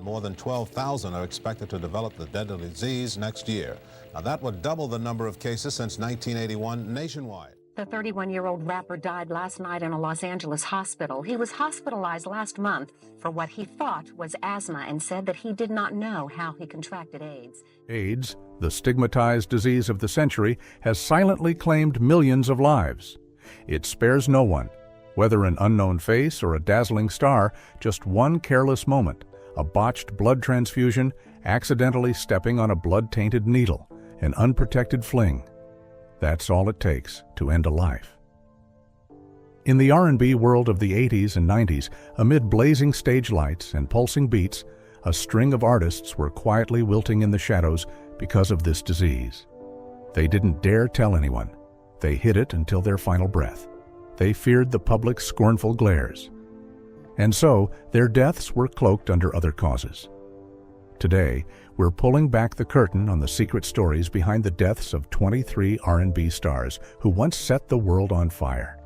More than 12,000 are expected to develop the deadly disease next year. Now, that would double the number of cases since 1981 nationwide. The 31-year-old rapper died last night in a Los Angeles hospital. He was hospitalized last month for what he thought was asthma and said that he did not know how he contracted AIDS. AIDS, the stigmatized disease of the century, has silently claimed millions of lives. It spares no one. Whether an unknown face or a dazzling star, just one careless moment, a botched blood transfusion, accidentally stepping on a blood-tainted needle, an unprotected fling. That's all it takes to end a life. In the R&B world of the 80s and 90s, amid blazing stage lights and pulsing beats, a string of artists were quietly wilting in the shadows because of this disease. They didn't dare tell anyone. They hid it until their final breath. They feared the public's scornful glares. And so, their deaths were cloaked under other causes. Today, we're pulling back the curtain on the secret stories behind the deaths of 23 R&B stars who once set the world on fire.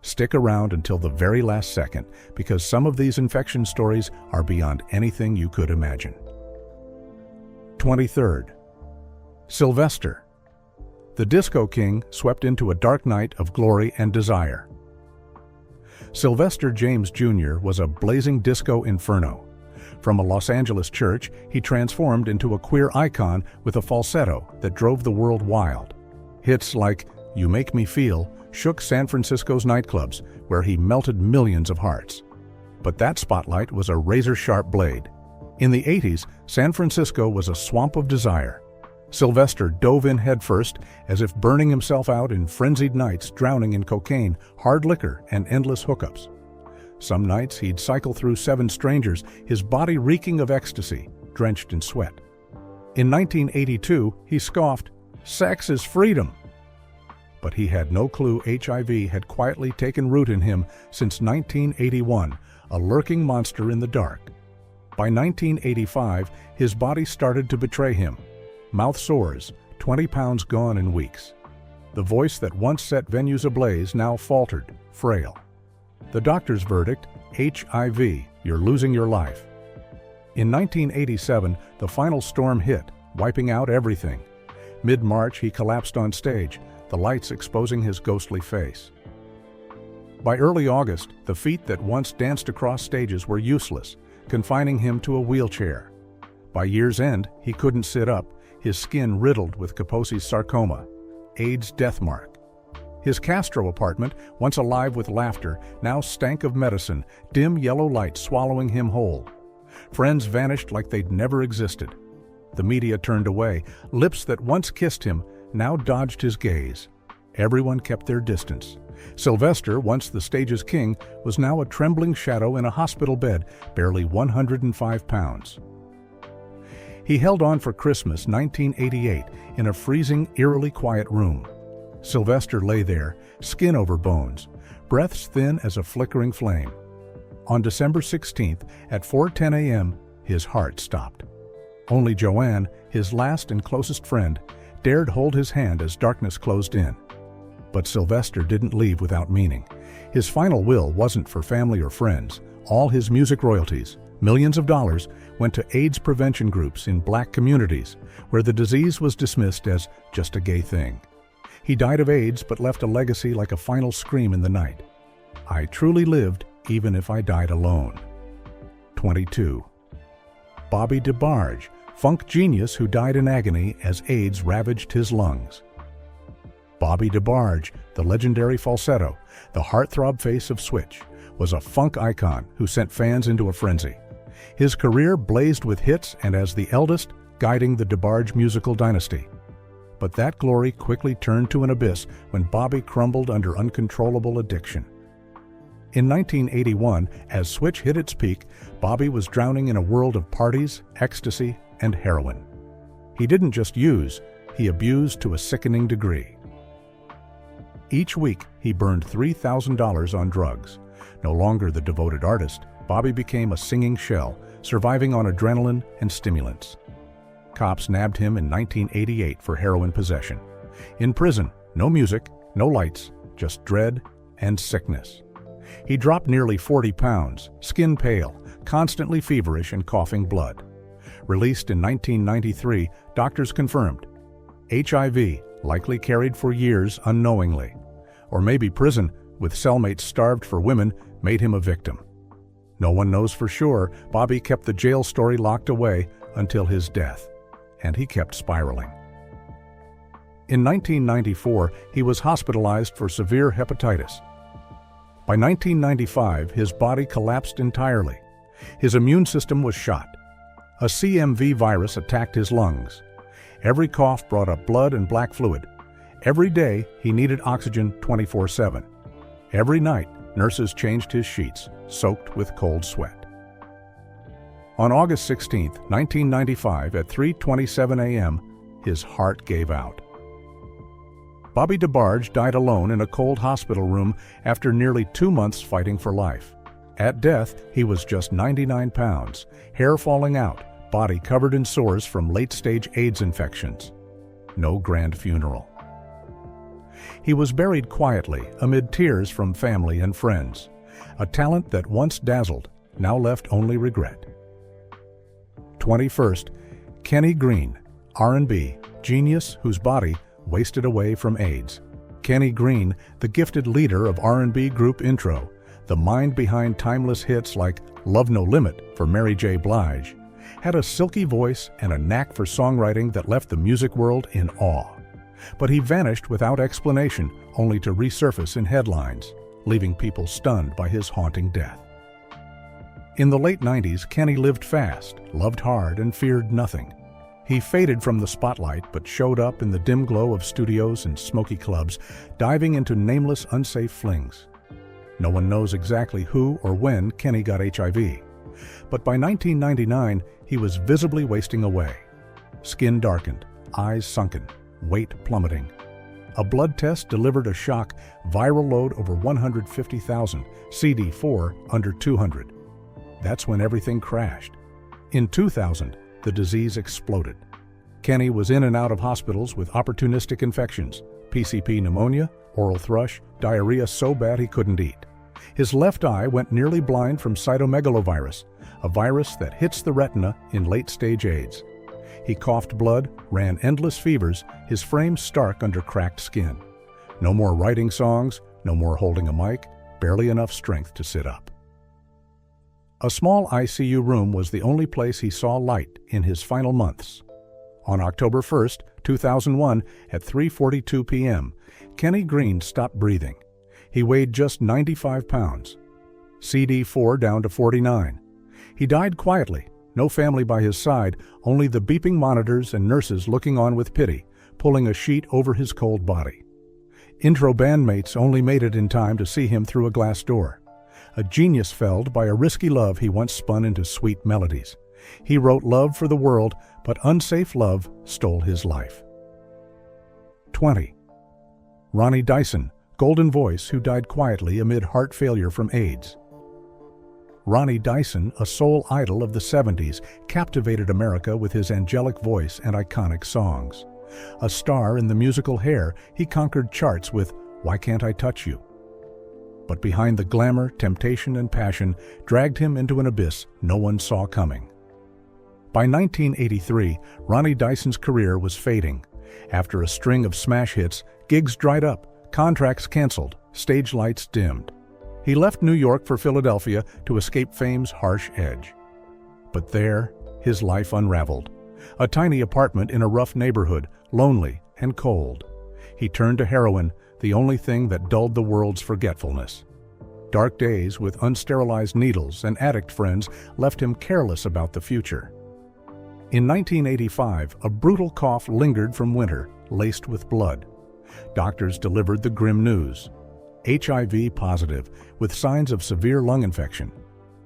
Stick around until the very last second, because some of these infection stories are beyond anything you could imagine. 23rd. Sylvester. The Disco King swept into a dark night of glory and desire. Sylvester James Jr. was a blazing disco inferno. From a Los Angeles church, he transformed into a queer icon with a falsetto that drove the world wild. Hits like You Make Me Feel shook San Francisco's nightclubs, where he melted millions of hearts. But that spotlight was a razor-sharp blade. In the 80s, San Francisco was a swamp of desire. Sylvester dove in headfirst, as if burning himself out in frenzied nights, drowning in cocaine, hard liquor, and endless hookups. Some nights he'd cycle through 7 strangers, his body reeking of ecstasy, drenched in sweat. In 1982, he scoffed, "Sex is freedom." But he had no clue HIV had quietly taken root in him since 1981, a lurking monster in the dark. By 1985, his body started to betray him. Mouth sores, 20 pounds gone in weeks. The voice that once set venues ablaze now faltered, frail. The doctor's verdict, HIV, you're losing your life. In 1987, the final storm hit, wiping out everything. Mid-March, he collapsed on stage, the lights exposing his ghostly face. By early August, the feet that once danced across stages were useless, confining him to a wheelchair. By year's end, he couldn't sit up, his skin riddled with Kaposi's sarcoma, AIDS death mark. His Castro apartment, once alive with laughter, now stank of medicine, dim yellow light swallowing him whole. Friends vanished like they'd never existed. The media turned away. Lips that once kissed him now dodged his gaze. Everyone kept their distance. Sylvester, once the stage's king, was now a trembling shadow in a hospital bed, barely 105 pounds. He held on for Christmas 1988 in a freezing, eerily quiet room. Sylvester lay there, skin over bones, breaths thin as a flickering flame. On December 16th, at 4:10 a.m., his heart stopped. Only Joanne, his last and closest friend, dared hold his hand as darkness closed in. But Sylvester didn't leave without meaning. His final will wasn't for family or friends. All his music royalties, millions of dollars, went to AIDS prevention groups in black communities, where the disease was dismissed as just a gay thing. He died of AIDS but left a legacy like a final scream in the night. I truly lived even if I died alone. 22. Bobby Debarge, funk genius who died in agony as AIDS ravaged his lungs. Bobby Debarge, the legendary falsetto, the heartthrob face of Switch, was a funk icon who sent fans into a frenzy. His career blazed with hits and as the eldest, guiding the Debarge musical dynasty. But that glory quickly turned to an abyss when Bobby crumbled under uncontrollable addiction. In 1981, as Switch hit its peak, Bobby was drowning in a world of parties, ecstasy, and heroin. He didn't just use, he abused to a sickening degree. Each week, he burned $3,000 on drugs. No longer the devoted artist, Bobby became a singing shell, surviving on adrenaline and stimulants. Cops nabbed him in 1988 for heroin possession. In prison, no music, no lights, just dread and sickness. He dropped nearly 40 pounds, skin pale, constantly feverish and coughing blood. Released in 1993, doctors confirmed HIV, likely carried for years unknowingly. Or maybe prison, with cellmates starved for women, made him a victim. No one knows for sure. Bobby kept the jail story locked away until his death, and he kept spiraling. In 1994, he was hospitalized for severe hepatitis. By 1995, his body collapsed entirely. His immune system was shot. A CMV virus attacked his lungs. Every cough brought up blood and black fluid. Every day, he needed oxygen 24/7. Every night, nurses changed his sheets, soaked with cold sweat. On August 16, 1995, at 3:27 a.m., his heart gave out. Bobby Debarge died alone in a cold hospital room after nearly 2 months fighting for life. At death, he was just 99 pounds, hair falling out, body covered in sores from late-stage AIDS infections. No grand funeral. He was buried quietly amid tears from family and friends. A talent that once dazzled, now left only regret. 21st, Kenny Green, R&B, genius whose body wasted away from AIDS. Kenny Green, the gifted leader of R&B group Intro, the mind behind timeless hits like Love No Limit for Mary J. Blige, had a silky voice and a knack for songwriting that left the music world in awe. But he vanished without explanation, only to resurface in headlines, leaving people stunned by his haunting death. In the late 90s, Kenny lived fast, loved hard, and feared nothing. He faded from the spotlight but showed up in the dim glow of studios and smoky clubs, diving into nameless, unsafe flings. No one knows exactly who or when Kenny got HIV, but by 1999, he was visibly wasting away. Skin darkened, eyes sunken, weight plummeting. A blood test delivered a shock viral load over 150,000, CD4 under 200. That's when everything crashed. In 2000, the disease exploded. Kenny was in and out of hospitals with opportunistic infections, PCP pneumonia, oral thrush, diarrhea so bad he couldn't eat. His left eye went nearly blind from cytomegalovirus, a virus that hits the retina in late-stage AIDS. He coughed blood, ran endless fevers, his frame stark under cracked skin. No more writing songs, no more holding a mic, barely enough strength to sit up. A small ICU room was the only place he saw light in his final months. On October 1, 2001, at 3:42 p.m., Kenny Green stopped breathing. He weighed just 95 pounds. CD4 down to 49. He died quietly, no family by his side, only the beeping monitors and nurses looking on with pity, pulling a sheet over his cold body. Intro bandmates only made it in time to see him through a glass door. A genius felled by a risky love he once spun into sweet melodies. He wrote love for the world, but unsafe love stole his life. 20. Ronnie Dyson, golden voice who died quietly amid heart failure from AIDS. Ronnie Dyson, a soul idol of the 70s, captivated America with his angelic voice and iconic songs. A star in the musical Hair, he conquered charts with Why Can't I Touch You? But behind the glamour, temptation, and passion dragged him into an abyss no one saw coming. By 1983, Ronnie Dyson's career was fading. After a string of smash hits, gigs dried up, contracts canceled, stage lights dimmed. He left New York for Philadelphia to escape fame's harsh edge. But there, his life unraveled. A tiny apartment in a rough neighborhood, lonely and cold. He turned to heroin, the only thing that dulled the world's forgetfulness. Dark days with unsterilized needles and addict friends left him careless about the future. In 1985, a brutal cough lingered from winter, laced with blood. Doctors delivered the grim news. HIV positive, with signs of severe lung infection.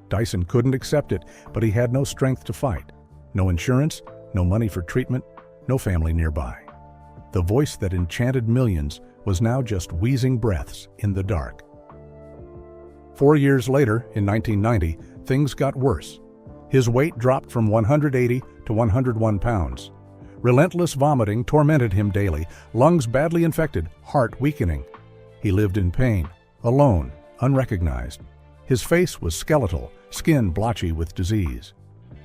Dyson couldn't accept it, but he had no strength to fight. No insurance, no money for treatment, no family nearby. The voice that enchanted millions was now just wheezing breaths in the dark. 4 years later, in 1990, things got worse. His weight dropped from 180 to 101 pounds. Relentless vomiting tormented him daily, lungs badly infected, heart weakening. He lived in pain, alone, unrecognized. His face was skeletal, skin blotchy with disease.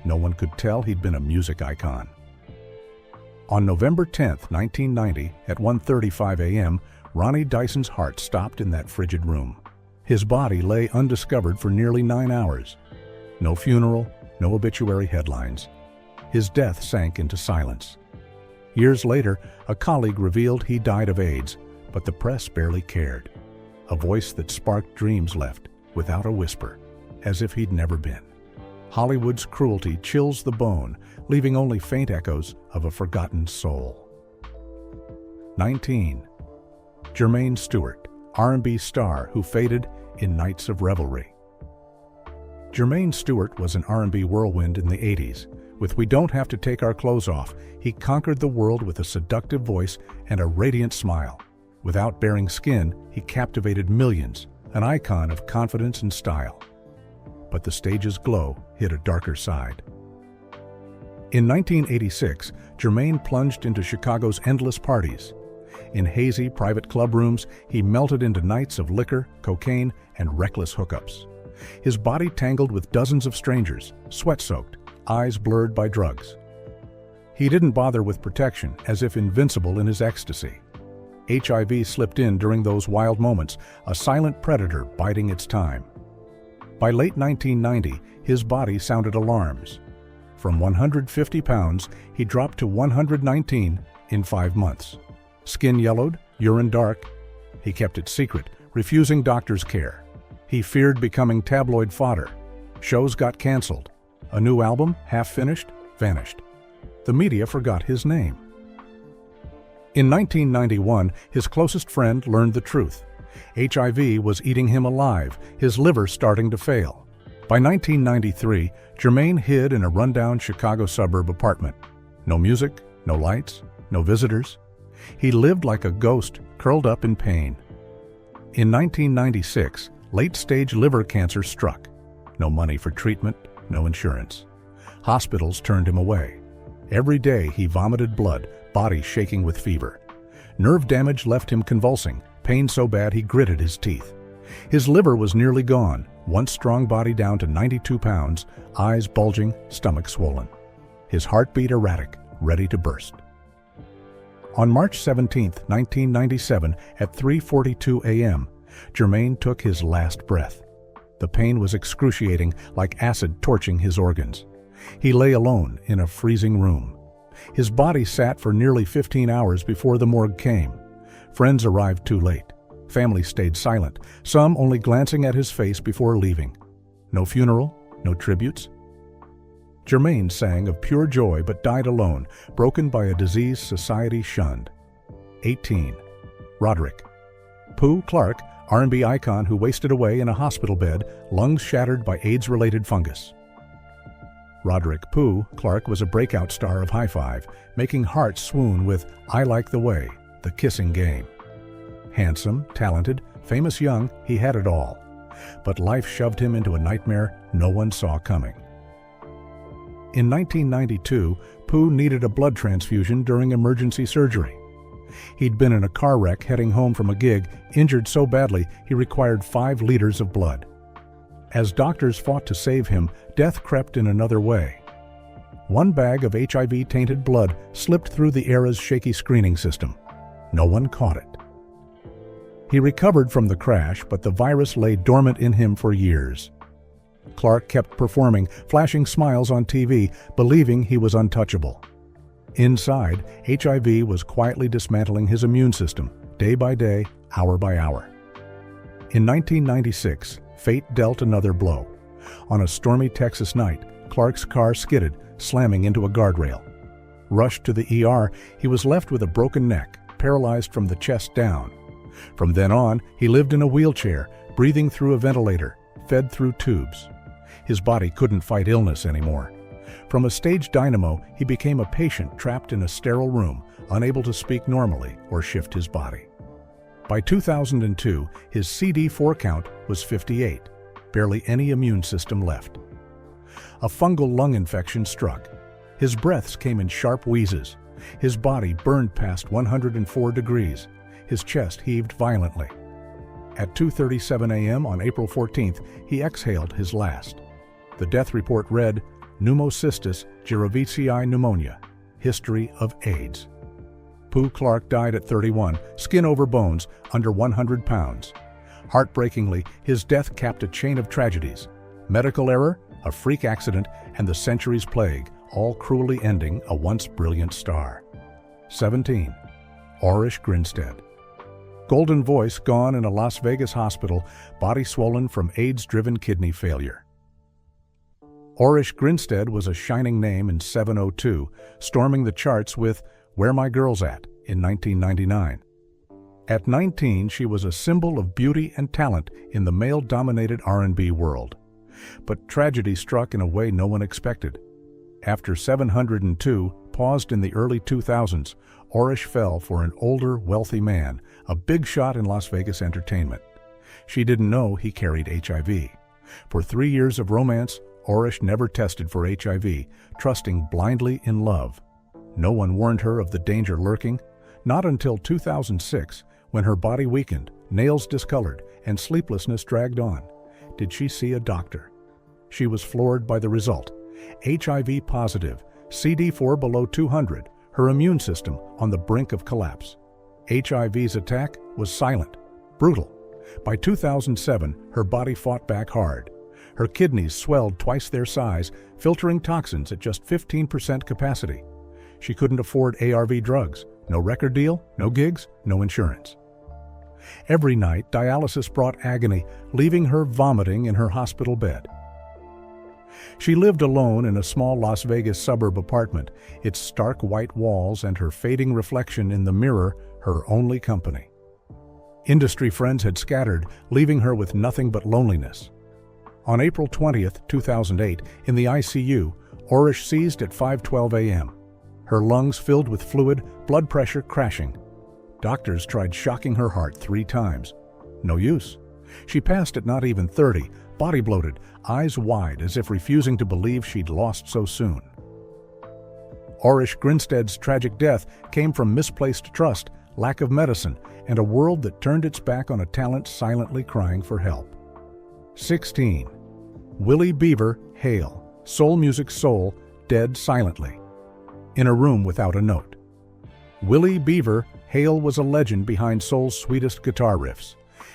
No one could tell he'd been a music icon. On November 10, 1990, at 1:35 a.m., Ronnie Dyson's heart stopped in that frigid room. His body lay undiscovered for nearly 9 hours. No funeral, no obituary headlines. His death sank into silence. Years later, a colleague revealed he died of AIDS, but the press barely cared. A voice that sparked dreams left, without a whisper, as if he'd never been. Hollywood's cruelty chills the bone, leaving only faint echoes of a forgotten soul. 19. Germaine Stewart, R&B star who faded in nights of revelry. Germaine Stewart was an R&B whirlwind in the 80s. With We Don't Have to Take Our Clothes Off, he conquered the world with a seductive voice and a radiant smile. Without baring skin, he captivated millions, an icon of confidence and style. But the stage's glow hid a darker side. In 1986, Germaine plunged into Chicago's endless parties. In hazy private club rooms, he melted into nights of liquor, cocaine, and reckless hookups. His body tangled with dozens of strangers, sweat-soaked, eyes blurred by drugs. He didn't bother with protection, as if invincible in his ecstasy. HIV slipped in during those wild moments, a silent predator biding its time. By late 1990, his body sounded alarms. From 150 pounds, he dropped to 119 in 5 months. Skin yellowed, urine dark. He kept it secret, refusing doctors' care. He feared becoming tabloid fodder. Shows got canceled. A new album, half finished, vanished. The media forgot his name. In 1991, his closest friend learned the truth. HIV was eating him alive, his liver starting to fail. By 1993, Germaine hid in a rundown Chicago suburb apartment. No music, no lights, no visitors. He lived like a ghost, curled up in pain. In 1996, late-stage liver cancer struck. No money for treatment, no insurance. Hospitals turned him away. Every day he vomited blood, body shaking with fever. Nerve damage left him convulsing, pain so bad he gritted his teeth. His liver was nearly gone, once strong body down to 92 pounds, eyes bulging, stomach swollen. His heartbeat erratic, ready to burst. On March 17, 1997, at 3:42 a.m., Germaine took his last breath. The pain was excruciating, like acid torching his organs. He lay alone in a freezing room. His body sat for nearly 15 hours before the morgue came. Friends arrived too late. Family stayed silent, some only glancing at his face before leaving. No funeral, no tributes. Germaine sang of pure joy but died alone, broken by a disease society shunned. 18. Rodrik Clark, R&B icon who wasted away in a hospital bed, lungs shattered by AIDS-related fungus. Rodrik Clark was a breakout star of High Five, making hearts swoon with I Like the Way, the kissing game. Handsome, talented, famous young, he had it all. But life shoved him into a nightmare no one saw coming. In 1992, Pooh needed a blood transfusion during emergency surgery. He'd been in a car wreck heading home from a gig, injured so badly he required 5 liters of blood. As doctors fought to save him, death crept in another way. One bag of HIV-tainted blood slipped through the era's shaky screening system. No one caught it. He recovered from the crash, but the virus lay dormant in him for years. Clark kept performing, flashing smiles on TV, believing he was untouchable. Inside, HIV was quietly dismantling his immune system, day by day, hour by hour. In 1996, fate dealt another blow. On a stormy Texas night, Clark's car skidded, slamming into a guardrail. Rushed to the ER, he was left with a broken neck, paralyzed from the chest down. From then on, he lived in a wheelchair, breathing through a ventilator, fed through tubes. His body couldn't fight illness anymore. From a stage dynamo, he became a patient trapped in a sterile room, unable to speak normally or shift his body. By 2002, his CD4 count was 58, barely any immune system left. A fungal lung infection struck. His breaths came in sharp wheezes. His body burned past 104 degrees. His chest heaved violently. At 2:37 a.m. on April 14th, he exhaled his last. The death report read, Pneumocystis jirovecii pneumonia, history of AIDS. Pooh Clark died at 31, skin over bones, under 100 pounds. Heartbreakingly, his death capped a chain of tragedies. Medical error, a freak accident, and the century's plague, all cruelly ending a once brilliant star. 17. Orish Ginstead. Golden voice gone in a Las Vegas hospital, body swollen from AIDS-driven kidney failure. Orish Ginstead was a shining name in 702, storming the charts with Where My Girl's At in 1999. At 19, she was a symbol of beauty and talent in the male-dominated R&B world. But tragedy struck in a way no one expected. After 702 paused in the early 2000s, Orish fell for an older, wealthy man, a big shot in Las Vegas entertainment. She didn't know he carried HIV. For 3 years of romance, Orish never tested for HIV, trusting blindly in love. No one warned her of the danger lurking, not until 2006, when her body weakened, nails discolored, and sleeplessness dragged on, did she see a doctor. She was floored by the result. HIV positive, CD4 below 200, her immune system on the brink of collapse. HIV's attack was silent, brutal. By 2007, her body fought back hard. Her kidneys swelled twice their size, filtering toxins at just 15% capacity. She couldn't afford ARV drugs. No record deal, no gigs, no insurance. Every night, dialysis brought agony, leaving her vomiting in her hospital bed. She lived alone in a small Las Vegas suburb apartment, its stark white walls and her fading reflection in the mirror her only company. Industry friends had scattered, leaving her with nothing but loneliness. On April 20th, 2008, in the ICU, Orish seized at 5:12 a.m. Her lungs filled with fluid, blood pressure crashing. Doctors tried shocking her heart 3 times. No use. She passed at not even 30, body bloated, eyes wide as if refusing to believe she'd lost so soon. Orish Ginstead's tragic death came from misplaced trust, lack of medicine, and a world that turned its back on a talent silently crying for help. 16. Willie Beaver Hail, soul music soul, dead silently. In a room without a note. Willie Beaver Hail was a legend behind soul's sweetest guitar riffs.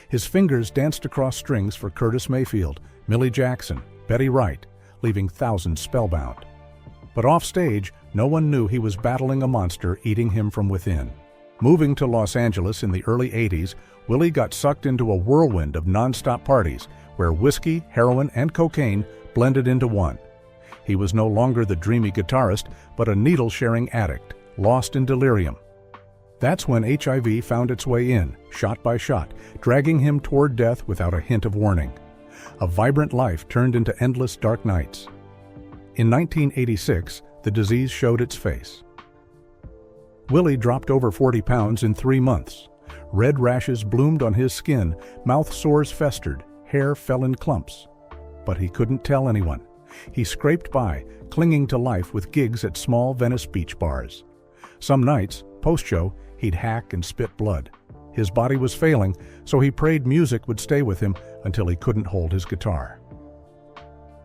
His fingers danced across strings for Curtis Mayfield, Millie Jackson, Betty Wright, leaving thousands spellbound. But offstage, no one knew he was battling a monster eating him from within. Moving to Los Angeles in the early 80s, Willie got sucked into a whirlwind of non-stop parties where whiskey, heroin, and cocaine blended into one. He was no longer the dreamy guitarist, but a needle-sharing addict, lost in delirium. That's when HIV found its way in, shot by shot, dragging him toward death without a hint of warning. A vibrant life turned into endless dark nights. In 1986, the disease showed its face. Willie dropped over 40 pounds in 3 months. Red rashes bloomed on his skin, mouth sores festered, hair fell in clumps. But he couldn't tell anyone. He scraped by, clinging to life with gigs at small Venice beach bars. Some nights, post-show, he'd hack and spit blood. His body was failing, so he prayed music would stay with him until he couldn't hold his guitar.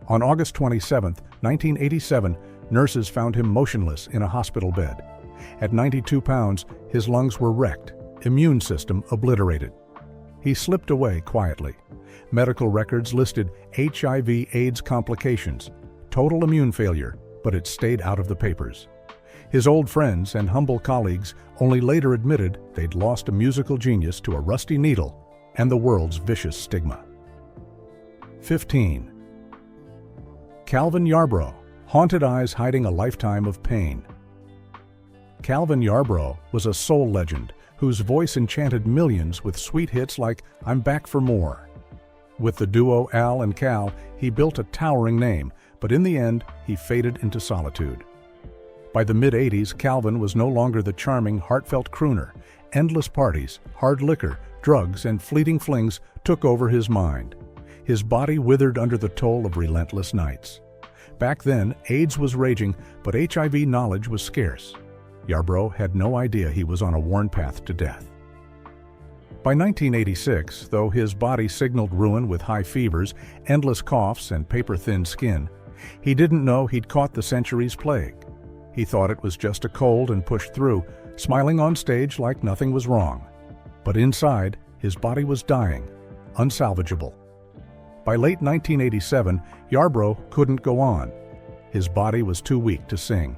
On August 27, 1987, nurses found him motionless in a hospital bed. At 92 pounds, his lungs were wrecked, immune system obliterated. He slipped away quietly. Medical records listed HIV/AIDS complications, total immune failure, but it stayed out of the papers. His old friends and humble colleagues only later admitted they'd lost a musical genius to a rusty needle and the world's vicious stigma. 15. Calvin Yarbrough, haunted eyes hiding a lifetime of pain. Calvin Yarbrough was a soul legend whose voice enchanted millions with sweet hits like I'm Back for More. With the duo Al and Cal, he built a towering name, but in the end, he faded into solitude. By the mid-'80s, Calvin was no longer the charming, heartfelt crooner. Endless parties, hard liquor, drugs, and fleeting flings took over his mind. His body withered under the toll of relentless nights. Back then, AIDS was raging, but HIV knowledge was scarce. Yarbrough had no idea he was on a worn path to death. By 1986, though his body signaled ruin with high fevers, endless coughs, and paper-thin skin, he didn't know he'd caught the century's plague. He thought it was just a cold and pushed through, smiling on stage like nothing was wrong. But inside, his body was dying, unsalvageable. By late 1987, Yarro couldn't go on. His body was too weak to sing.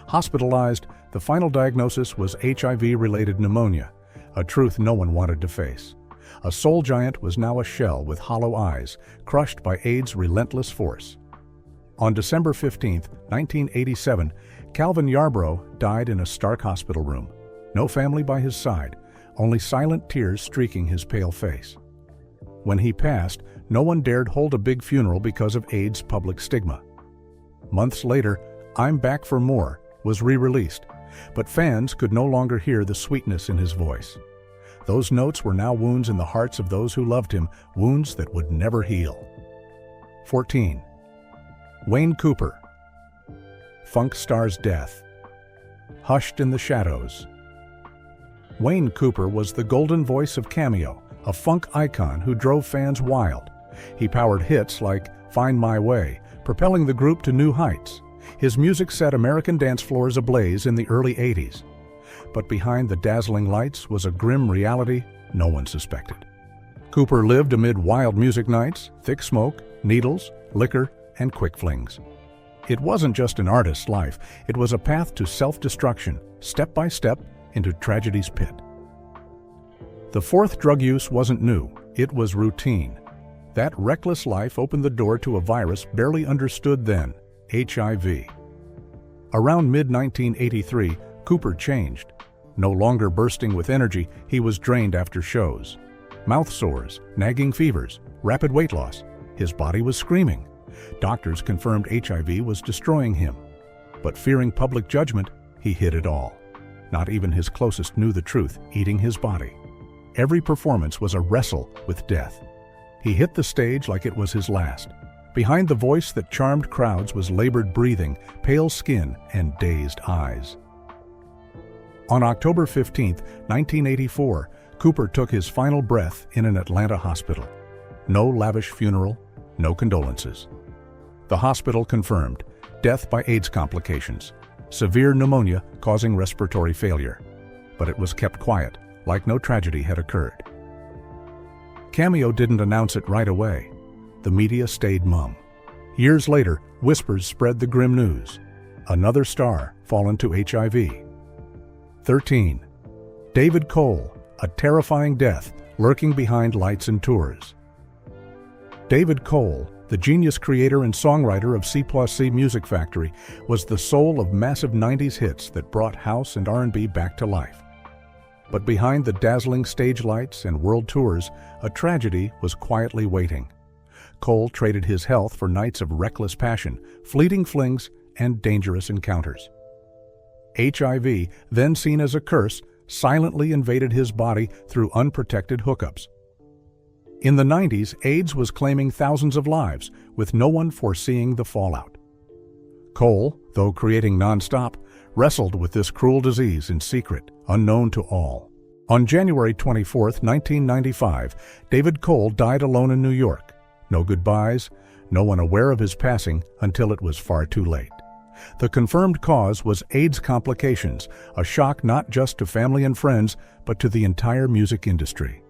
Hospitalized, the final diagnosis was HIV-related pneumonia, a truth no one wanted to face. A soul giant was now a shell with hollow eyes, crushed by AIDS' relentless force. On December 15, 1987, Calvin Yarro died in a stark hospital room. No family by his side, only silent tears streaking his pale face. When he passed, no one dared hold a big funeral because of AIDS' public stigma. Months later, I'm Back for More was re-released, but fans could no longer hear the sweetness in his voice. Those notes were now wounds in the hearts of those who loved him, wounds that would never heal. 14. Wayne Cooper. Funk star's death. Hushed in the shadows. Wayne Cooper was the golden voice of Cameo, a funk icon who drove fans wild. He powered hits like Find My Way, propelling the group to new heights. His music set American dance floors ablaze in the early 80s. But behind the dazzling lights was a grim reality no one suspected. Cooper lived amid wild music nights, thick smoke, needles, liquor, and quick flings. It wasn't just an artist's life, it was a path to self-destruction, step by step into tragedy's pit. The fourth drug use wasn't new, it was routine. That reckless life opened the door to a virus barely understood then, HIV. Around mid-1983, Cooper changed. No longer bursting with energy, he was drained after shows. Mouth sores, nagging fevers, rapid weight loss. His body was screaming. Doctors confirmed HIV was destroying him. But fearing public judgment, he hid it all. Not even his closest knew the truth, eating his body. Every performance was a wrestle with death. He hit the stage like it was his last. Behind the voice that charmed crowds was labored breathing, pale skin, and dazed eyes. On October 15, 1984, Cooper took his final breath in an Atlanta hospital. No lavish funeral, no condolences. The hospital confirmed death by AIDS complications, severe pneumonia causing respiratory failure. But it was kept quiet, like no tragedy had occurred. Cameo didn't announce it right away. The media stayed mum. Years later, whispers spread the grim news. Another star fallen to HIV. 13. David Cole, a terrifying death lurking behind lights and tours. David Cole, the genius creator and songwriter of C+C Music Factory, was the soul of massive 90s hits that brought house and R&B back to life. But behind the dazzling stage lights and world tours, a tragedy was quietly waiting. Cole traded his health for nights of reckless passion, fleeting flings, and dangerous encounters. HIV, then seen as a curse, silently invaded his body through unprotected hookups. In the 90s, AIDS was claiming thousands of lives, with no one foreseeing the fallout. Cole, though creating nonstop, wrestled with this cruel disease in secret, unknown to all. On January 24, 1995, David Cole died alone in New York. No goodbyes, no one aware of his passing until it was far too late. The confirmed cause was AIDS complications, a shock not just to family and friends, but to the entire music industry.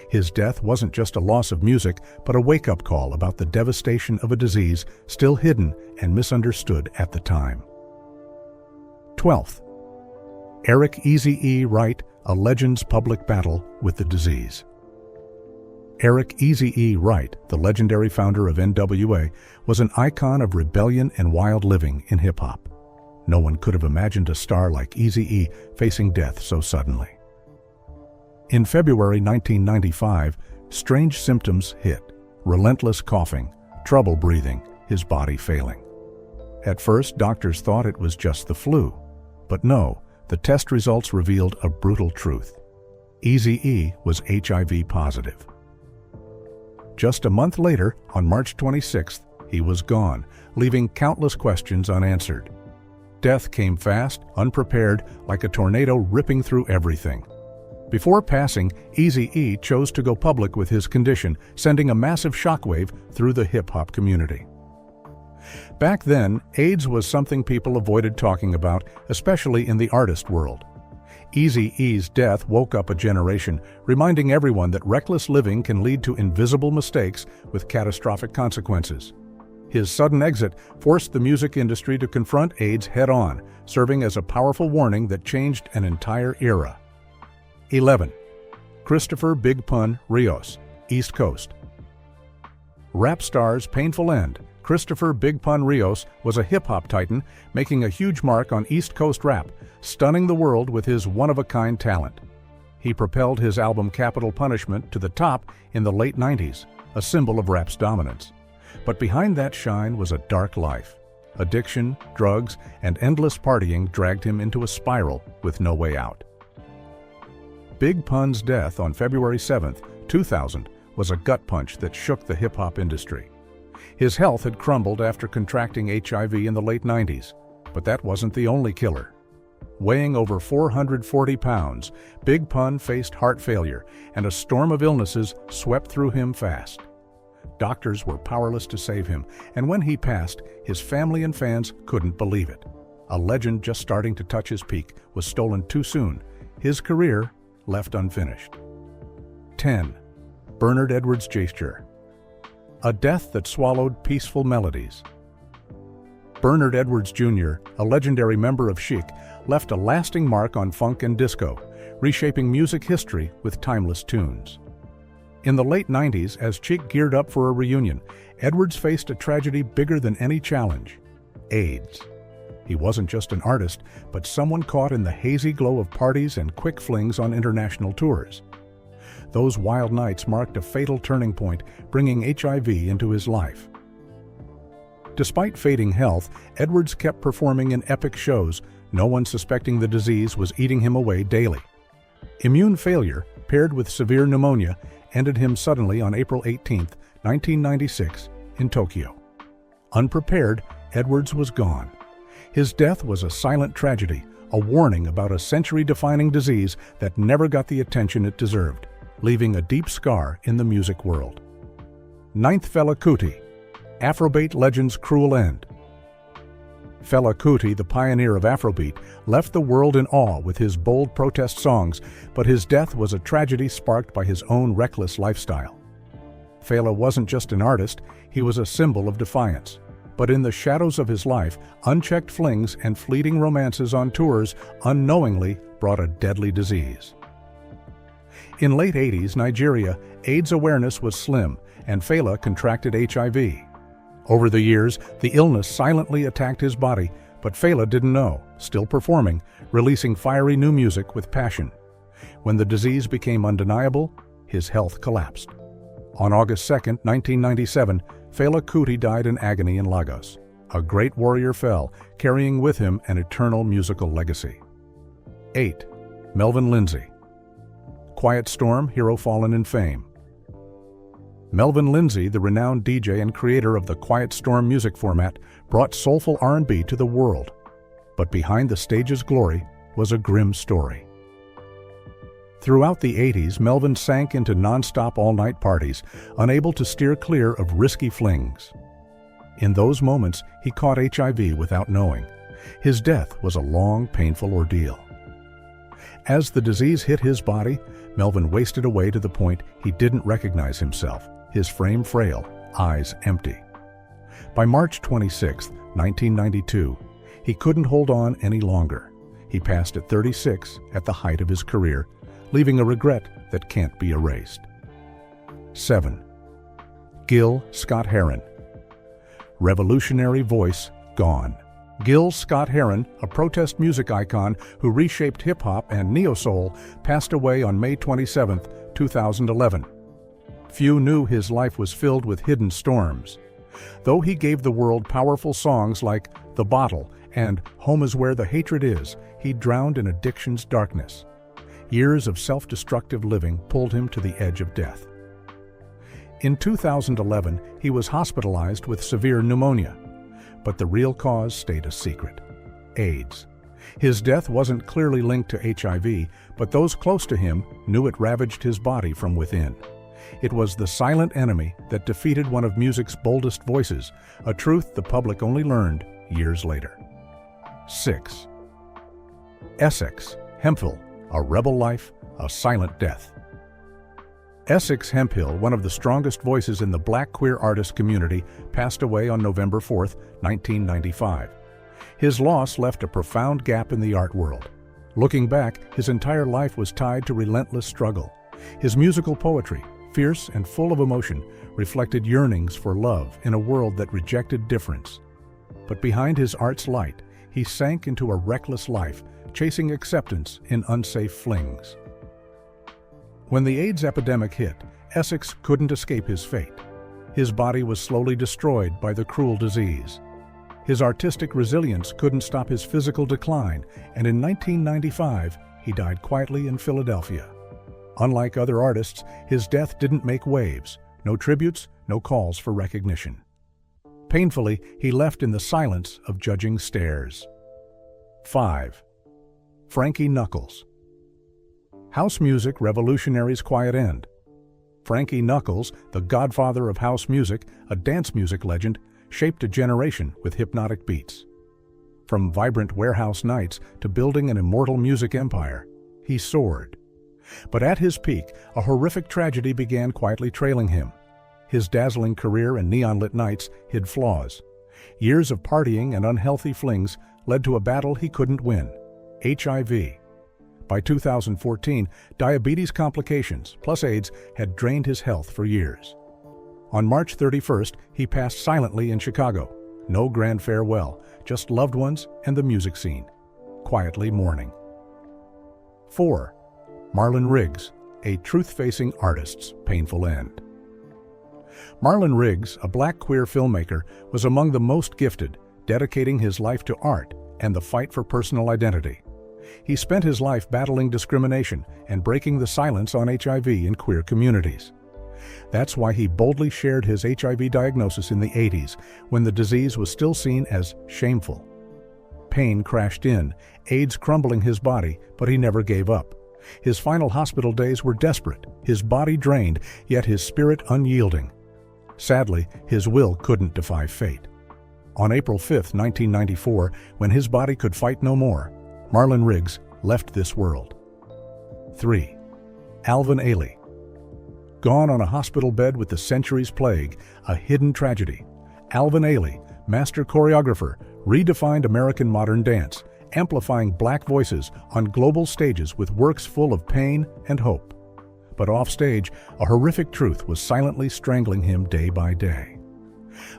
His death wasn't just a loss of music, but a wake-up call about the devastation of a disease still hidden and misunderstood at the time. 12th. Eric Eazy-E Wright, a legend's public battle with the disease. Eric Eazy-E Wright, the legendary founder of NWA, was an icon of rebellion and wild living in hip-hop. No one could have imagined a star like Eazy-E facing death so suddenly. In February 1995, strange symptoms hit: relentless coughing, trouble breathing, his body failing. At first, doctors thought it was just the flu. But no, the test results revealed a brutal truth. Eazy-E was HIV positive. Just a month later, on March 26th, he was gone, leaving countless questions unanswered. Death came fast, unprepared, like a tornado ripping through everything. Before passing, Eazy-E chose to go public with his condition, sending a massive shockwave through the hip-hop community. Back then, AIDS was something people avoided talking about, especially in the artist world. Eazy-E's death woke up a generation, reminding everyone that reckless living can lead to invisible mistakes with catastrophic consequences. His sudden exit forced the music industry to confront AIDS head-on, serving as a powerful warning that changed an entire era. 11. Christopher Big Pun Rios, East Coast. Rap star's painful end, Christopher Big Pun Rios was a hip-hop titan, making a huge mark on East Coast rap, stunning the world with his one-of-a-kind talent. He propelled his album Capital Punishment to the top in the late 90s, a symbol of rap's dominance. But behind that shine was a dark life. Addiction, drugs, and endless partying dragged him into a spiral with no way out. Big Pun's death on February 7, 2000, was a gut punch that shook the hip-hop industry. His health had crumbled after contracting HIV in the late 90s, but that wasn't the only killer. Weighing over 440 pounds, Big Pun faced heart failure, and a storm of illnesses swept through him fast. Doctors were powerless to save him, and when he passed, his family and fans couldn't believe it. A legend just starting to touch his peak was stolen too soon. His career left unfinished. 10. Bernard Edwards Gesture. A death that swallowed peaceful melodies. Bernard Edwards Jr., a legendary member of Chic, left a lasting mark on funk and disco, reshaping music history with timeless tunes. In the late 90s, as Chic geared up for a reunion, Edwards faced a tragedy bigger than any challenge: AIDS. He wasn't just an artist, but someone caught in the hazy glow of parties and quick flings on international tours. Those wild nights marked a fatal turning point, bringing HIV into his life. Despite fading health, Edwards kept performing in epic shows, no one suspecting the disease was eating him away daily. Immune failure, paired with severe pneumonia, ended him suddenly on April 18, 1996, in Tokyo. Unprepared, Edwards was gone. His death was a silent tragedy, a warning about a century-defining disease that never got the attention it deserved, leaving a deep scar in the music world. 9th Fela Kuti, Afrobeat legend's cruel end. Fela Kuti, the pioneer of Afrobeat, left the world in awe with his bold protest songs, but his death was a tragedy sparked by his own reckless lifestyle. Fela wasn't just an artist, he was a symbol of defiance. But in the shadows of his life, unchecked flings and fleeting romances on tours unknowingly brought a deadly disease. In late 80s Nigeria, AIDS awareness was slim, and Fela contracted HIV. Over the years, the illness silently attacked his body, but Fela didn't know, still performing, releasing fiery new music with passion. When the disease became undeniable, his health collapsed. On August 2, 1997, Fela Kuti died in agony in Lagos. A great warrior fell, carrying with him an eternal musical legacy. 8. Melvin Lindsay. Quiet Storm, Hero Fallen in Fame. Melvin Lindsay, the renowned DJ and creator of the Quiet Storm music format, brought soulful R&B to the world. But behind the stage's glory was a grim story. Throughout the 80s, Melvin sank into non-stop all-night parties, unable to steer clear of risky flings. In those moments, he caught HIV without knowing. His death was a long, painful ordeal. As the disease hit his body, Melvin wasted away to the point he didn't recognize himself, his frame frail, eyes empty. By March 26, 1992, he couldn't hold on any longer. He passed at 36, at the height of his career, leaving a regret that can't be erased. 7. Gil Scott-Heron. Revolutionary voice gone. Gil Scott-Heron, a protest music icon who reshaped hip-hop and neo-soul, passed away on May 27, 2011. Few knew his life was filled with hidden storms. Though he gave the world powerful songs like The Bottle and Home is Where the Hatred Is, he drowned in addiction's darkness. Years of self-destructive living pulled him to the edge of death. In 2011, he was hospitalized with severe pneumonia, but the real cause stayed a secret: AIDS. His death wasn't clearly linked to HIV, but those close to him knew it ravaged his body from within. It was the silent enemy that defeated one of music's boldest voices, a truth the public only learned years later. 6. Essex Hemphill, a rebel life, a silent death. Essex Hemphill, one of the strongest voices in the black queer artist community, passed away on November 4, 1995. His loss left a profound gap in the art world. Looking back, his entire life was tied to relentless struggle. His musical poetry, fierce and full of emotion, reflected yearnings for love in a world that rejected difference. But behind his art's light, he sank into a reckless life, chasing acceptance in unsafe flings. When the AIDS epidemic hit, Essex couldn't escape his fate. His body was slowly destroyed by the cruel disease. His artistic resilience couldn't stop his physical decline, and in 1995, he died quietly in Philadelphia. Unlike other artists, his death didn't make waves, no tributes, no calls for recognition. Painfully, he left in the silence of judging stares. 5. Frankie Knuckles. House music revolutionary's quiet end. Frankie Knuckles, the godfather of house music, a dance music legend, shaped a generation with hypnotic beats. From vibrant warehouse nights to building an immortal music empire, he soared. But at his peak, a horrific tragedy began quietly trailing him. His dazzling career and neon-lit nights hid flaws. Years of partying and unhealthy flings led to a battle he couldn't win: HIV. By 2014, diabetes complications, plus AIDS, had drained his health for years. On March 31st, he passed silently in Chicago. No grand farewell, just loved ones and the music scene, quietly mourning. 4. Marlon Riggs, a truth-facing artist's painful end. Marlon Riggs, a black queer filmmaker, was among the most gifted, dedicating his life to art and the fight for personal identity. He spent his life battling discrimination and breaking the silence on HIV in queer communities. That's why he boldly shared his HIV diagnosis in the 80s, when the disease was still seen as shameful. Pain crashed in, AIDS crumbling his body, but he never gave up. His final hospital days were desperate, his body drained, yet his spirit unyielding. Sadly, his will couldn't defy fate. On April 5, 1994, when his body could fight no more, Marlon Riggs left this world. 3. Alvin Ailey. Gone on a hospital bed with the century's plague, a hidden tragedy, Alvin Ailey, master choreographer, redefined American modern dance, amplifying black voices on global stages with works full of pain and hope. But offstage, a horrific truth was silently strangling him day by day.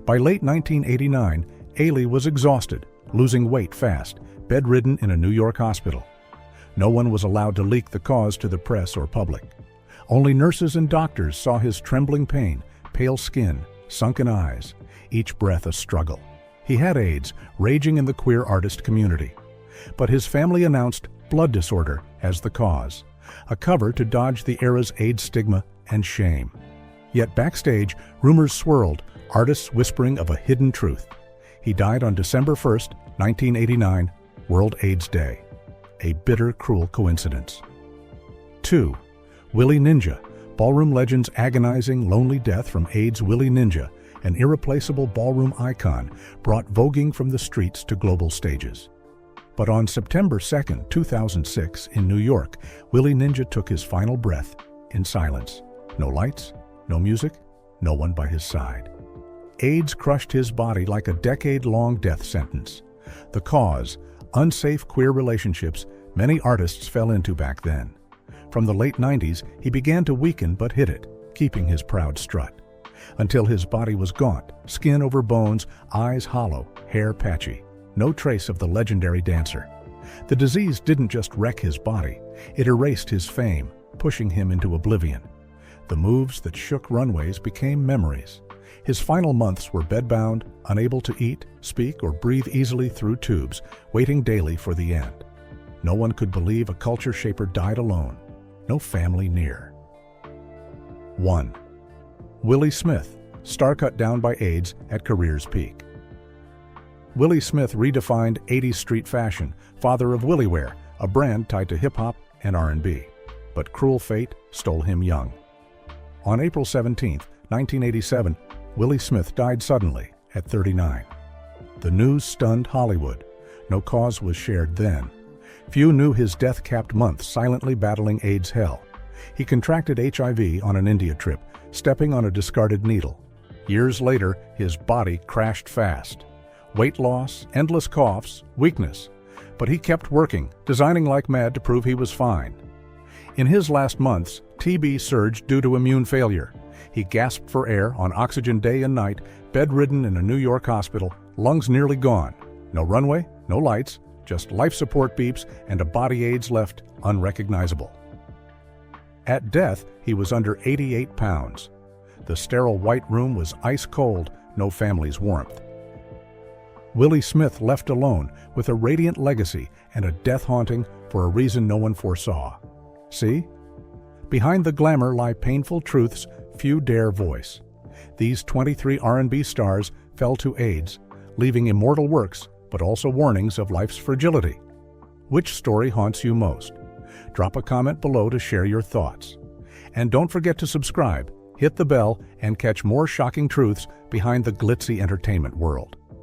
By late 1989, Ailey was exhausted, losing weight fast, bedridden in a New York hospital. No one was allowed to leak the cause to the press or public. Only nurses and doctors saw his trembling pain, pale skin, sunken eyes, each breath a struggle. He had AIDS, raging in the queer artist community. But his family announced blood disorder as the cause, a cover to dodge the era's AIDS stigma and shame. Yet backstage, rumors swirled, artists whispering of a hidden truth. He died on December 1, 1989, World AIDS Day. A bitter, cruel coincidence. 2. Willie Ninja, ballroom legend's agonizing, lonely death from AIDS. Willie Ninja, an irreplaceable ballroom icon, brought voguing from the streets to global stages. But on September 2, 2006, in New York, Willie Ninja took his final breath in silence. No lights, no music, no one by his side. AIDS crushed his body like a decade-long death sentence. The cause: unsafe queer relationships many artists fell into back then. From the late 90s, he began to weaken but hid it, keeping his proud strut. Until his body was gaunt, skin over bones, eyes hollow, hair patchy. No trace of the legendary dancer. The disease didn't just wreck his body, it erased his fame, pushing him into oblivion. The moves that shook runways became memories. His final months were bedbound, unable to eat, speak, or breathe easily through tubes, waiting daily for the end. No one could believe a culture shaper died alone. No family near. 1. Willie Smith, star cut down by AIDS at career's peak. Willie Smith redefined 80s street fashion, father of Willie Wear, a brand tied to hip-hop and R&B. But cruel fate stole him young. On April 17, 1987, Willie Smith died suddenly at 39. The news stunned Hollywood. No cause was shared then. Few knew his death-capped month silently battling AIDS hell. He contracted HIV on an India trip, stepping on a discarded needle. Years later, his body crashed fast. Weight loss, endless coughs, weakness. But he kept working, designing like mad to prove he was fine. In his last months, TB surged due to immune failure. He gasped for air on oxygen day and night, bedridden in a New York hospital, lungs nearly gone. No runway, no lights, just life support beeps and a body AIDS left unrecognizable. At death, he was under 88 pounds. The sterile white room was ice cold, no family's warmth. Willie Smith left alone with a radiant legacy and a death haunting for a reason no one foresaw. See? Behind the glamour lie painful truths few dare voice. These 23 R&B stars fell to AIDS, leaving immortal works, but also warnings of life's fragility. Which story haunts you most? Drop a comment below to share your thoughts. And don't forget to subscribe, hit the bell, and catch more shocking truths behind the glitzy entertainment world.